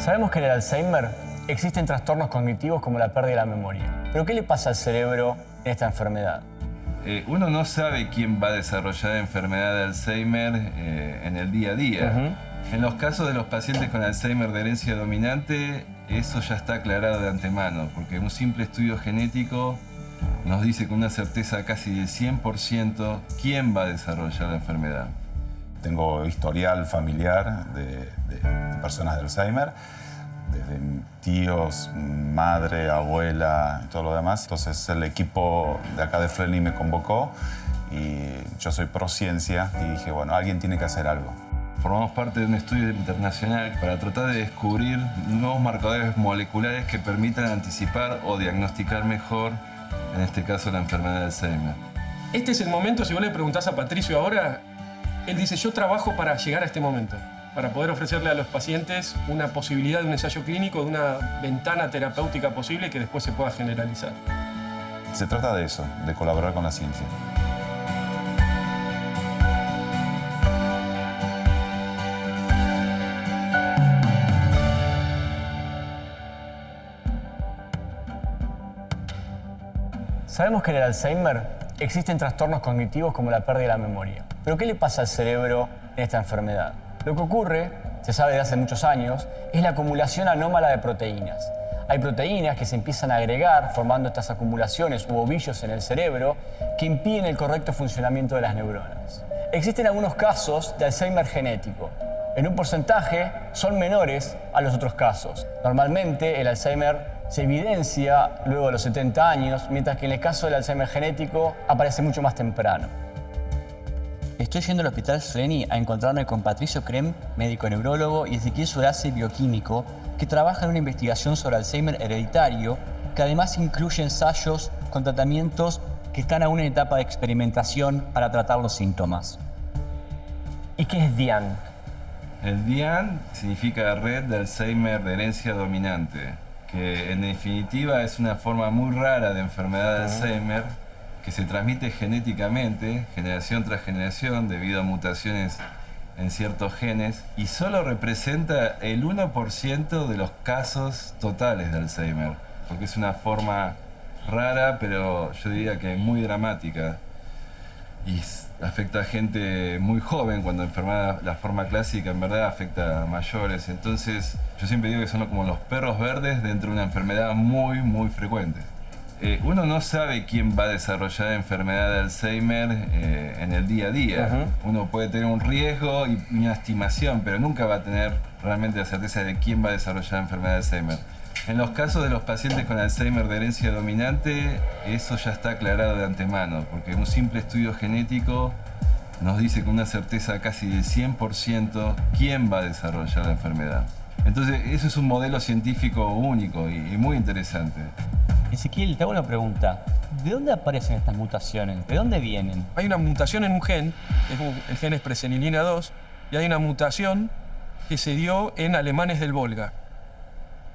Sabemos que en el Alzheimer existen trastornos cognitivos como la pérdida de la memoria. ¿Pero qué le pasa al cerebro en esta enfermedad? Uno no sabe quién va a desarrollar enfermedad de Alzheimer en el día a día. En los casos de los pacientes con Alzheimer de herencia dominante, eso ya está aclarado de antemano, porque un simple estudio genético nos dice con una certeza casi del 100% quién va a desarrollar la enfermedad. Tengo historial familiar de personas de Alzheimer, desde tíos, madre, abuela y todo lo demás. Entonces el equipo de acá de Fresney me convocó y yo soy pro ciencia y dije, bueno, alguien tiene que hacer algo. Formamos parte de un estudio internacional para tratar de descubrir nuevos marcadores moleculares que permitan anticipar o diagnosticar mejor, en este caso, la enfermedad de Alzheimer. Este es el momento, si vos le preguntás a Patricio ahora, él dice, yo trabajo para llegar a este momento, para poder ofrecerle a los pacientes una posibilidad de un ensayo clínico, de una ventana terapéutica posible que después se pueda generalizar. Se trata de eso, de colaborar con la ciencia. Sabemos que en el Alzheimer existen trastornos cognitivos como la pérdida de la memoria. ¿Pero qué le pasa al cerebro en esta enfermedad? Lo que ocurre, se sabe desde hace muchos años, es la acumulación anómala de proteínas. Hay proteínas que se empiezan a agregar formando estas acumulaciones u ovillos en el cerebro que impiden el correcto funcionamiento de las neuronas. Existen algunos casos de Alzheimer genético. En un porcentaje son menores a los otros casos. Normalmente el Alzheimer se evidencia luego de los 70 años, mientras que en el caso del Alzheimer genético aparece mucho más temprano. Estoy yendo al Hospital Fresney a encontrarme con Patricio Krem, médico neurólogo, y Ezequiel Surace, bioquímico, que trabaja en una investigación sobre Alzheimer hereditario, que además incluye ensayos con tratamientos que están aún en etapa de experimentación para tratar los síntomas. ¿Y qué es DIAN? El DIAN significa Red de Alzheimer de herencia dominante, que en definitiva es una forma muy rara de enfermedad de Alzheimer que se transmite genéticamente, generación tras generación, debido a mutaciones en ciertos genes, y solo representa el 1% de los casos totales de Alzheimer, porque es una forma rara, pero yo diría que muy dramática. Y afecta a gente muy joven, cuando la forma clásica en verdad afecta a mayores. Entonces yo siempre digo que son como los perros verdes dentro de una enfermedad muy, muy frecuente. Uno no sabe quién va a desarrollar enfermedad de Alzheimer en el día a día. Uno puede tener un riesgo y una estimación, pero nunca va a tener realmente la certeza de quién va a desarrollar enfermedad de Alzheimer. En los casos de los pacientes con Alzheimer de herencia dominante, eso ya está aclarado de antemano, porque un simple estudio genético nos dice con una certeza casi del 100% quién va a desarrollar la enfermedad. Entonces, eso es un modelo científico único y muy interesante. Ezequiel, te hago una pregunta. ¿De dónde aparecen estas mutaciones? ¿De dónde vienen? Hay una mutación en un gen, el gen es presenilina 2, y hay una mutación que se dio en alemanes del Volga.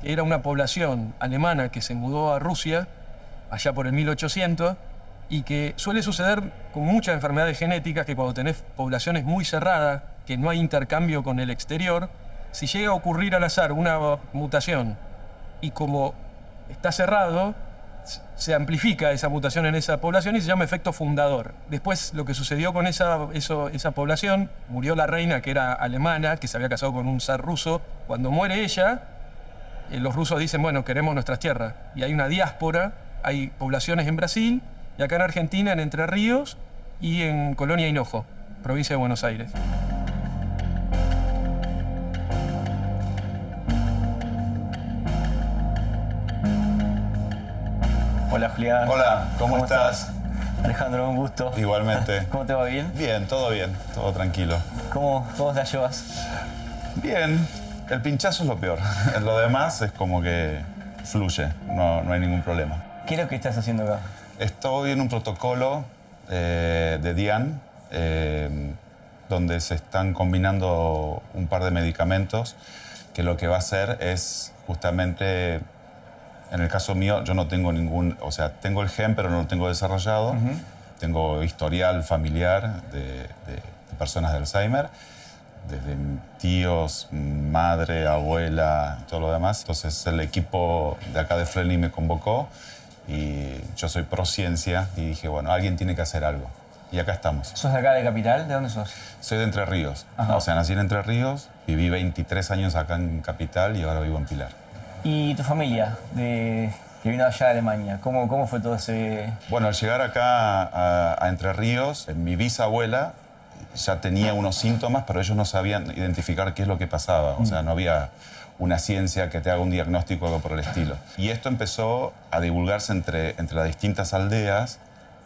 Era una población alemana que se mudó a Rusia allá por el 1800 y que suele suceder con muchas enfermedades genéticas que cuando tenés poblaciones muy cerradas, que no hay intercambio con el exterior, si llega a ocurrir al azar una mutación y como está cerrado, se amplifica esa mutación en esa población y se llama efecto fundador. Después lo que sucedió con esa población, murió la reina que era alemana, que se había casado con un zar ruso. Cuando muere ella, los rusos dicen, bueno, queremos nuestras tierras. Y hay una diáspora, hay poblaciones en Brasil y acá en Argentina, en Entre Ríos y en Colonia Hinojo, provincia de Buenos Aires. Hola Julián. Hola, ¿cómo estás? Alejandro, un gusto. Igualmente. ¿Cómo te va? ¿Bien? Bien, todo tranquilo. ¿Cómo te la llevas? Bien, el pinchazo es lo peor. Lo demás es como que fluye, no hay ningún problema. ¿Qué es lo que estás haciendo acá? Estoy en un protocolo de DIAN, donde se están combinando un par de medicamentos que lo que va a hacer es justamente, en el caso mío, yo no tengo tengo el gen, pero no lo tengo desarrollado. Tengo historial familiar de personas de Alzheimer, desde tíos, madre, abuela, todo lo demás. Entonces el equipo de acá de Flenny me convocó y yo soy pro ciencia y dije, bueno, alguien tiene que hacer algo. Y acá estamos. ¿Sos de acá de Capital? ¿De dónde sos? Soy de Entre Ríos. Ajá. O sea, nací en Entre Ríos, viví 23 años acá en Capital y ahora vivo en Pilar. ¿Y tu familia que vino allá de Alemania? ¿Cómo fue todo ese...? Bueno, al llegar acá a Entre Ríos, mi bisabuela ya tenía unos síntomas, pero ellos no sabían identificar qué es lo que pasaba. O sea, no había una ciencia que te haga un diagnóstico o algo por el estilo. Y esto empezó a divulgarse entre las distintas aldeas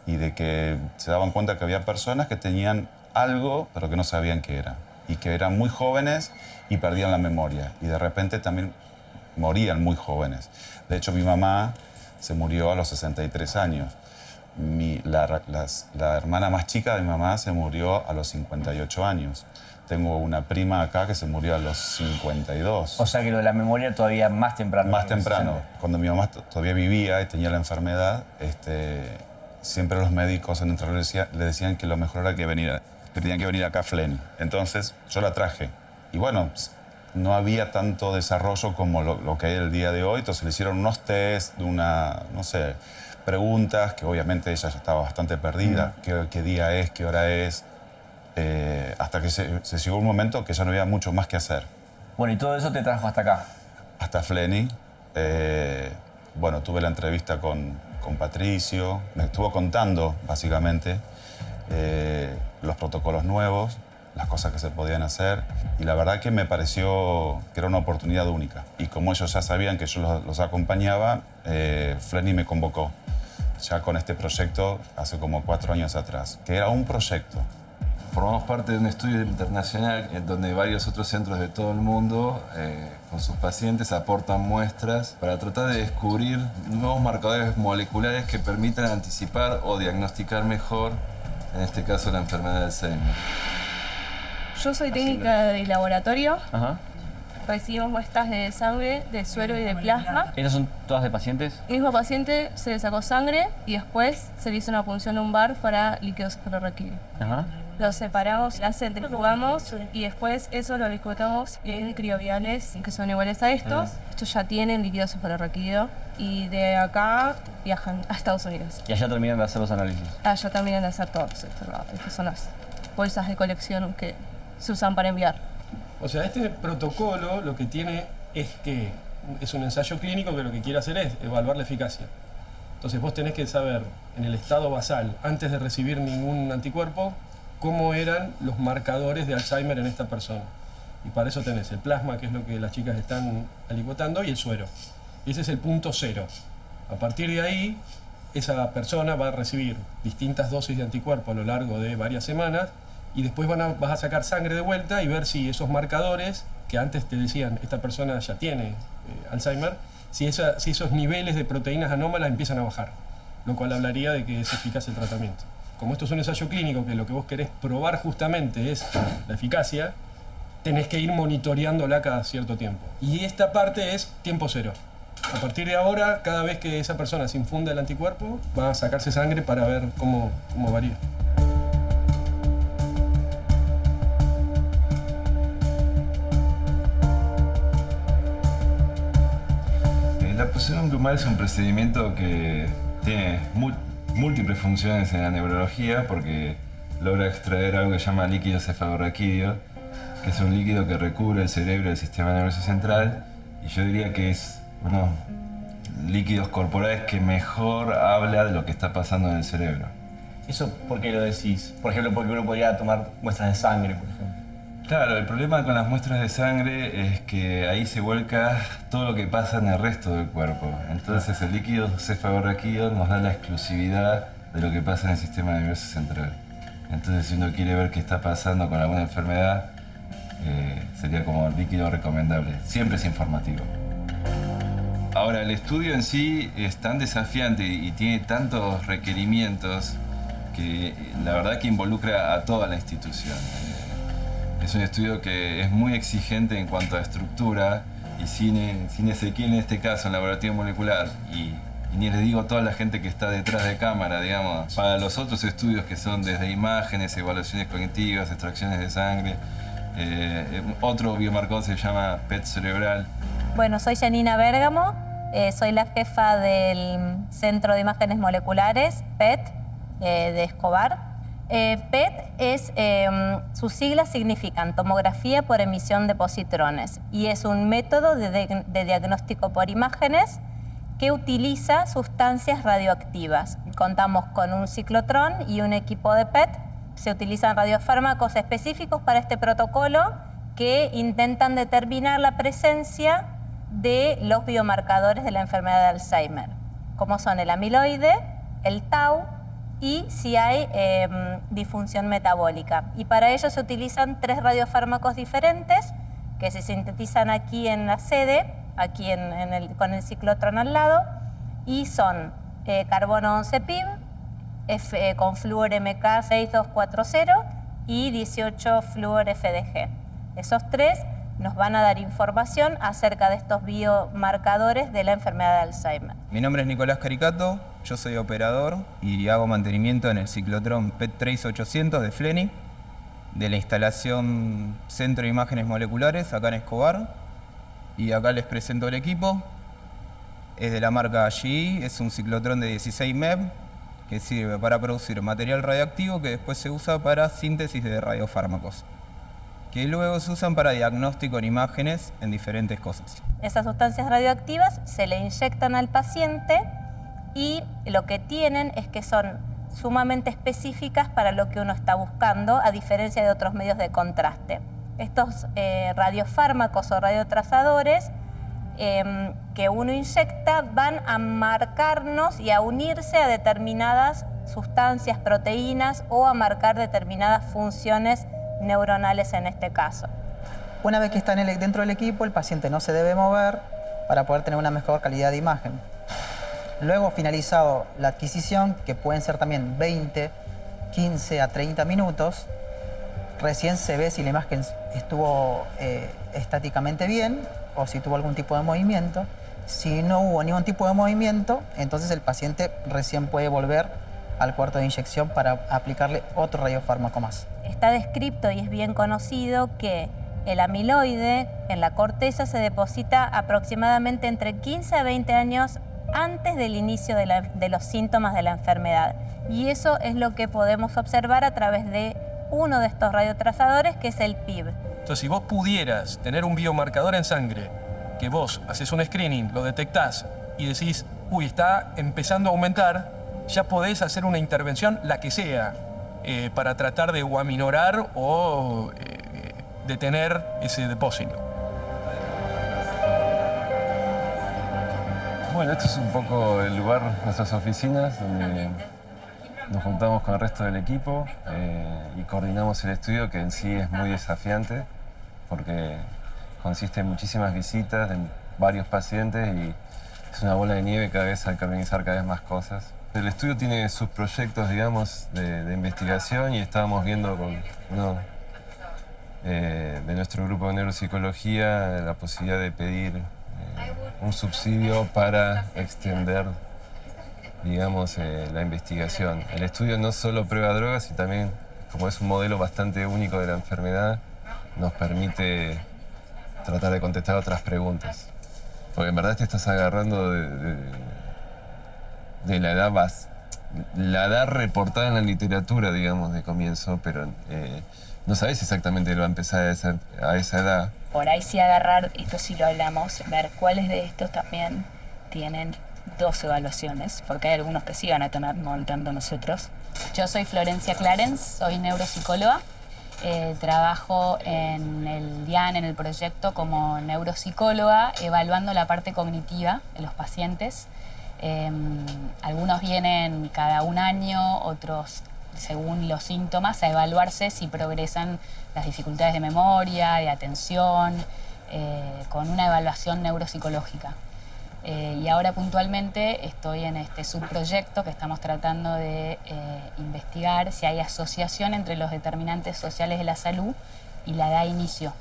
y de que se daban cuenta que había personas que tenían algo, pero que no sabían qué era. Y que eran muy jóvenes y perdían la memoria. Y de repente también morían muy jóvenes. De hecho, mi mamá se murió a los 63 años. La hermana más chica de mi mamá se murió a los 58 años. Tengo una prima acá que se murió a los 52. O sea que lo de la memoria todavía más temprano. Más temprano. Cuando mi mamá todavía vivía y tenía la enfermedad, siempre los médicos en Entre Ríos le decían que lo mejor era que tenían que venir acá a Flenny. Entonces yo la traje. Y bueno, no había tanto desarrollo como lo que hay el día de hoy. Entonces le hicieron unos test, preguntas, que obviamente ella ya estaba bastante perdida. ¿Qué día es? ¿Qué hora es? Hasta que se llegó un momento que ya no había mucho más que hacer. Bueno, y todo eso te trajo hasta acá. Hasta Flenny. Bueno, tuve la entrevista con Patricio. Me estuvo contando, básicamente, los protocolos nuevos, las cosas que se podían hacer. Y la verdad que me pareció que era una oportunidad única. Y como ellos ya sabían que yo los acompañaba, Flenny me convocó ya con este proyecto hace como 4 años atrás, que era un proyecto. Formamos parte de un estudio internacional en donde varios otros centros de todo el mundo, con sus pacientes, aportan muestras para tratar de descubrir nuevos marcadores moleculares que permitan anticipar o diagnosticar mejor, en este caso, la enfermedad de Alzheimer. Yo soy técnica de laboratorio. Ajá. Recibimos muestras de sangre, de suero y de plasma. ¿Estas son todas de pacientes? El mismo paciente se le sacó sangre y después se le hizo una punción lumbar para líquido cefalorraquídeo. Ajá. Lo separamos, la centrifugamos y después eso lo discutamos en crioviales que son iguales a estos. Estos ya tienen líquido cefalorraquídeo y de acá viajan a Estados Unidos. Y allá terminan de hacer los análisis. Allá terminan de hacer todos estos. Estas son las bolsas de colección que se usan para enviar. O sea, este protocolo lo que tiene es que es un ensayo clínico que lo que quiere hacer es evaluar la eficacia. Entonces vos tenés que saber en el estado basal, antes de recibir ningún anticuerpo, cómo eran los marcadores de Alzheimer en esta persona. Y para eso tenés el plasma, que es lo que las chicas están alicotando, y el suero. Y ese es el punto cero. A partir de ahí, esa persona va a recibir distintas dosis de anticuerpo a lo largo de varias semanas y después vas a sacar sangre de vuelta y ver si esos marcadores, que antes te decían esta persona ya tiene Alzheimer, si esos niveles de proteínas anómalas empiezan a bajar, lo cual hablaría de que es eficaz el tratamiento. Como esto es un ensayo clínico que lo que vos querés probar justamente es la eficacia, tenés que ir monitoreándola cada cierto tiempo. Y esta parte es tiempo cero. A partir de ahora, cada vez que esa persona se infunda el anticuerpo, va a sacarse sangre para ver cómo varía. La punción lumbar es un procedimiento que tiene múltiples funciones en la neurología porque logra extraer algo que se llama líquido cefalorraquídeo, que es un líquido que recubre el cerebro del sistema nervioso central, y yo diría que es uno de los líquidos corporales que mejor habla de lo que está pasando en el cerebro. ¿Eso por qué lo decís? Por ejemplo, porque uno podría tomar muestras de sangre, por ejemplo. Claro, el problema con las muestras de sangre es que ahí se vuelca todo lo que pasa en el resto del cuerpo. Entonces el líquido cefalorraquídeo nos da la exclusividad de lo que pasa en el sistema nervioso central. Entonces si uno quiere ver qué está pasando con alguna enfermedad, sería como líquido recomendable. Siempre es informativo. Ahora, el estudio en sí es tan desafiante y tiene tantos requerimientos que la verdad que involucra a toda la institución. Es un estudio que es muy exigente en cuanto a estructura y sin Ezequiel en este caso, en laboratorio molecular, y ni les digo toda la gente que está detrás de cámara, digamos, para los otros estudios que son desde imágenes, evaluaciones cognitivas, extracciones de sangre, Otro biomarcador se llama PET cerebral. Bueno, soy Janina Bérgamo, soy la jefa del Centro de Imágenes Moleculares, PET, de Escobar. PET es, sus siglas significan tomografía por emisión de positrones y es un método de diagnóstico por imágenes que utiliza sustancias radioactivas. Contamos con un ciclotrón y un equipo de PET. Se utilizan radiofármacos específicos para este protocolo que intentan determinar la presencia de los biomarcadores de la enfermedad de Alzheimer, como son el amiloide, el tau y si hay disfunción metabólica. Y para ello se utilizan 3 radiofármacos diferentes que se sintetizan aquí en la sede, aquí con el ciclotrón al lado, y son carbono 11-PIB, con flúor MK6240 y 18-fluor-FDG. Esos 3 nos van a dar información acerca de estos biomarcadores de la enfermedad de Alzheimer. Mi nombre es Nicolás Caricato, yo soy operador y hago mantenimiento en el ciclotrón PET Trace 800 de Fleni, de la instalación Centro de Imágenes Moleculares acá en Escobar. Y acá les presento el equipo. Es de la marca GE, es un ciclotrón de 16 MeV que sirve para producir material radioactivo que después se usa para síntesis de radiofármacos, que luego se usan para diagnóstico en imágenes en diferentes cosas. Esas sustancias radioactivas se le inyectan al paciente y lo que tienen es que son sumamente específicas para lo que uno está buscando, a diferencia de otros medios de contraste. Estos radiofármacos o radiotrazadores que uno inyecta van a marcarnos y a unirse a determinadas sustancias, proteínas o a marcar determinadas funciones neuronales en este caso. Una vez que está dentro del equipo, el paciente no se debe mover para poder tener una mejor calidad de imagen. Luego, finalizado la adquisición, que pueden ser también 20, 15 a 30 minutos, recién se ve si la imagen estuvo estáticamente bien o si tuvo algún tipo de movimiento. Si no hubo ningún tipo de movimiento, entonces el paciente recién puede volver al cuarto de inyección para aplicarle otro radiofármaco más. Está descrito y es bien conocido que el amiloide en la corteza se deposita aproximadamente entre 15 a 20 años antes del inicio de los síntomas de la enfermedad. Y eso es lo que podemos observar a través de uno de estos radiotrazadores, que es el PIB. Entonces, si vos pudieras tener un biomarcador en sangre, que vos haces un screening, lo detectás y decís, uy, está empezando a aumentar, ya podés hacer una intervención, la que sea, para tratar de o aminorar o detener ese depósito. Bueno, este es un poco el lugar, nuestras oficinas, donde nos juntamos con el resto del equipo y coordinamos el estudio, que en sí es muy desafiante porque consiste en muchísimas visitas de varios pacientes y es una bola de nieve, cada vez hay que organizar cada vez más cosas. El estudio tiene sus proyectos, digamos, de investigación y estábamos viendo con uno de nuestro grupo de neuropsicología la posibilidad de pedir un subsidio para extender, digamos, la investigación. El estudio no solo prueba drogas y también, como es un modelo bastante único de la enfermedad, nos permite tratar de contestar otras preguntas. Porque en verdad te estás agarrando de la edad reportada en la literatura, digamos, de comienzo, pero no sabes exactamente lo va a empezar a esa edad. Por ahí sí agarrar, esto sí lo hablamos, ver cuáles de estos también tienen 2 evaluaciones, porque hay algunos que sí van a tener, no tanto nosotros. Yo soy Florencia Clarence, soy neuropsicóloga. Trabajo en el DIAN, en el proyecto, como neuropsicóloga, evaluando la parte cognitiva de los pacientes. Algunos vienen cada un año, otros según los síntomas, a evaluarse si progresan las dificultades de memoria, de atención, con una evaluación neuropsicológica. Y ahora puntualmente estoy en este subproyecto que estamos tratando de investigar si hay asociación entre los determinantes sociales de la salud y la edad de inicio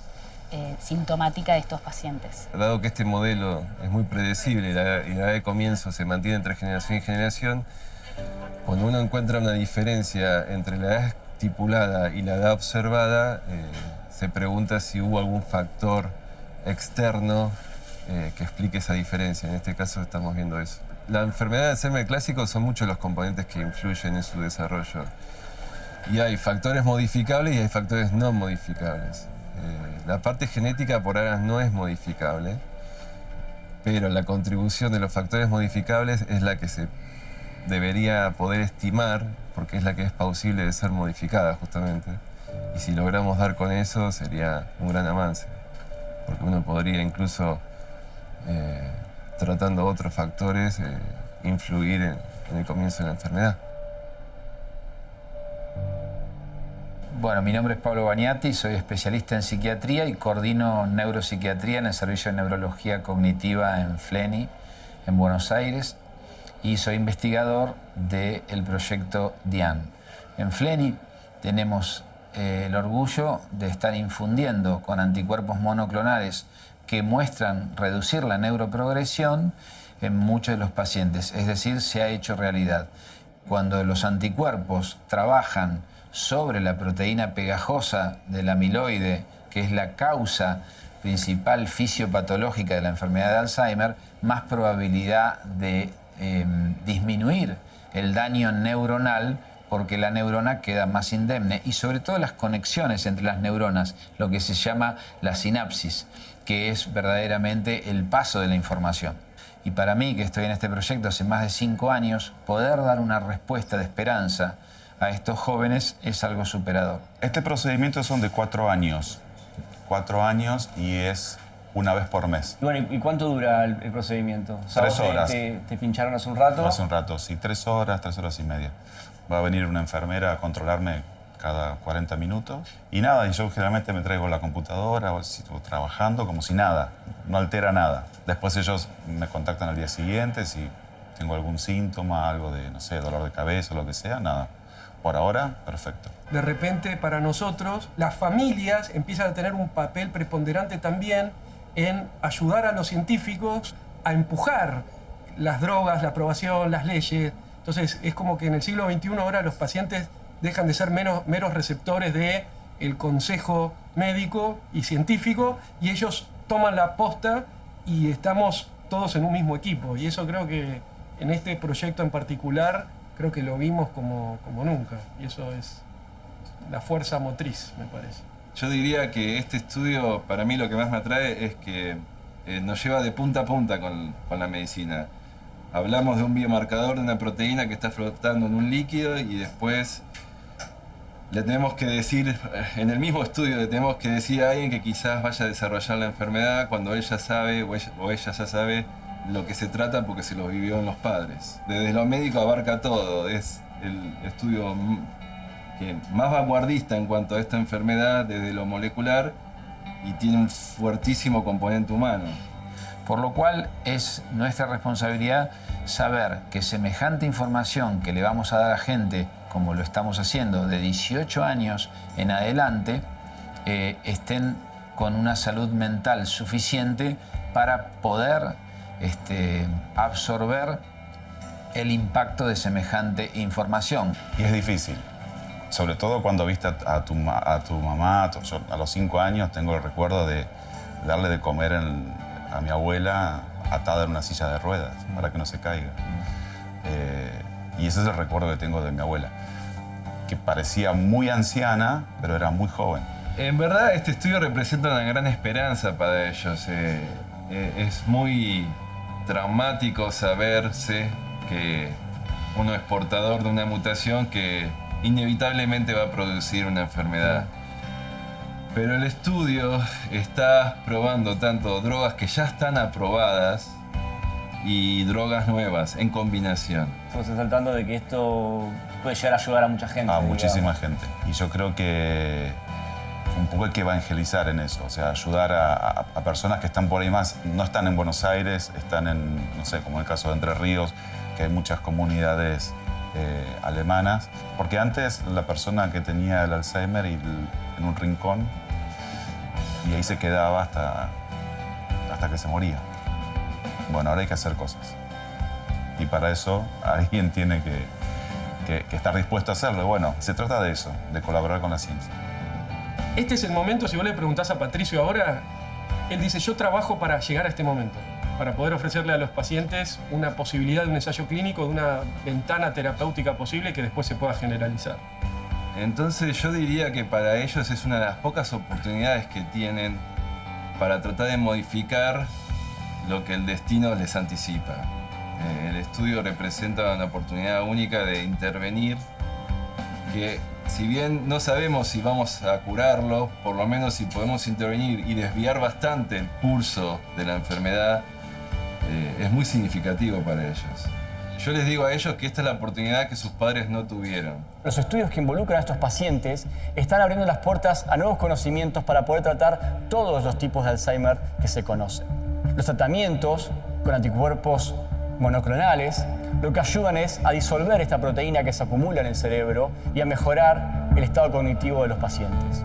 sintomática de estos pacientes. Dado que este modelo es muy predecible y la edad de comienzo se mantiene entre generación y generación, cuando uno encuentra una diferencia entre la edad estipulada y la edad observada, se pregunta si hubo algún factor externo que explique esa diferencia. En este caso estamos viendo eso. La enfermedad de Alzheimer clásico son muchos los componentes que influyen en su desarrollo. Y hay factores modificables y hay factores no modificables. La parte genética por ahora no es modificable, pero la contribución de los factores modificables es la que se debería poder estimar, porque es la que es plausible de ser modificada justamente. Y si logramos dar con eso sería un gran avance, porque uno podría incluso, tratando otros factores, influir en el comienzo de la enfermedad. Bueno, mi nombre es Pablo Baniati, soy especialista en psiquiatría y coordino neuropsiquiatría en el Servicio de Neurología Cognitiva en FLENI, en Buenos Aires, y soy investigador del proyecto DIAN. En FLENI tenemos el orgullo de estar infundiendo con anticuerpos monoclonales que muestran reducir la neuroprogresión en muchos de los pacientes, es decir, se ha hecho realidad. Cuando los anticuerpos trabajan sobre la proteína pegajosa del amiloide, que es la causa principal fisiopatológica de la enfermedad de Alzheimer, más probabilidad de disminuir el daño neuronal, porque la neurona queda más indemne, y sobre todo las conexiones entre las neuronas, lo que se llama la sinapsis, que es verdaderamente el paso de la información. Y para mí, que estoy en este proyecto hace más de 5 años, poder dar una respuesta de esperanza a estos jóvenes es algo superador. Este procedimiento son de 4 años. 4 años y es una vez por mes. Bueno, ¿y cuánto dura el procedimiento? O sea, 3 horas. ¿Te pincharon hace un rato? Hace un rato, sí. 3 horas y media. Va a venir una enfermera a controlarme cada 40 minutos. Y nada, y yo generalmente me traigo la computadora o si estoy trabajando como si nada. No altera nada. Después ellos me contactan al día siguiente si tengo algún síntoma, algo de, no sé, dolor de cabeza o lo que sea, nada. Por ahora, perfecto. De repente, para nosotros, las familias empiezan a tener un papel preponderante también en ayudar a los científicos a empujar las drogas, la aprobación, las leyes. Entonces, es como que en el siglo XXI ahora los pacientes dejan de ser meros receptores del consejo médico y científico, y ellos toman la posta y estamos todos en un mismo equipo. Y eso creo que en este proyecto en particular, creo que lo vimos como nunca. Y eso es la fuerza motriz, me parece. Yo diría que este estudio, para mí lo que más me atrae es que nos lleva de punta a punta con la medicina. Hablamos de un biomarcador de una proteína que está flotando en un líquido y después le tenemos que decir, en el mismo estudio le tenemos que decir a alguien que quizás vaya a desarrollar la enfermedad cuando él ya sabe o ella ya sabe lo que se trata porque se lo vivió en los padres. Desde lo médico abarca todo, es el estudio que más vanguardista en cuanto a esta enfermedad desde lo molecular y tiene un fuertísimo componente humano. Por lo cual es nuestra responsabilidad saber que semejante información que le vamos a dar a gente, como lo estamos haciendo, de 18 años en adelante, estén con una salud mental suficiente para poder absorber el impacto de semejante información. Y es difícil, sobre todo cuando viste a tu mamá. Yo a los 5 años tengo el recuerdo de darle de comer a mi abuela atada en una silla de ruedas para que no se caiga. Y ese es el recuerdo que tengo de mi abuela, que parecía muy anciana, pero era muy joven. En verdad, este estudio representa una gran esperanza para ellos. Es muy traumático saberse que uno es portador de una mutación que inevitablemente va a producir una enfermedad. Pero el estudio está probando tanto drogas que ya están aprobadas y drogas nuevas en combinación. Estamos saltando de que esto puede llegar a ayudar a mucha gente. A muchísima gente. Y yo creo que un poco hay que evangelizar en eso, o sea, ayudar a personas que están por ahí más, no están en Buenos Aires, están en, no sé, como en el caso de Entre Ríos, que hay muchas comunidades alemanas, porque antes la persona que tenía el Alzheimer en un rincón y ahí se quedaba hasta que se moría. Bueno, ahora hay que hacer cosas y para eso alguien tiene que estar dispuesto a hacerlo. Bueno, se trata de eso, de colaborar con la ciencia. Este es el momento, si vos le preguntás a Patricio ahora, él dice, yo trabajo para llegar a este momento, para poder ofrecerle a los pacientes una posibilidad de un ensayo clínico, de una ventana terapéutica posible que después se pueda generalizar. Entonces yo diría que para ellos es una de las pocas oportunidades que tienen para tratar de modificar lo que el destino les anticipa. El estudio representa una oportunidad única de intervenir que, si bien no sabemos si vamos a curarlo, por lo menos si podemos intervenir y desviar bastante el curso de la enfermedad, es muy significativo para ellos. Yo les digo a ellos que esta es la oportunidad que sus padres no tuvieron. Los estudios que involucran a estos pacientes están abriendo las puertas a nuevos conocimientos para poder tratar todos los tipos de Alzheimer que se conocen. Los tratamientos con anticuerpos monoclonales lo que ayudan es a disolver esta proteína que se acumula en el cerebro y a mejorar el estado cognitivo de los pacientes.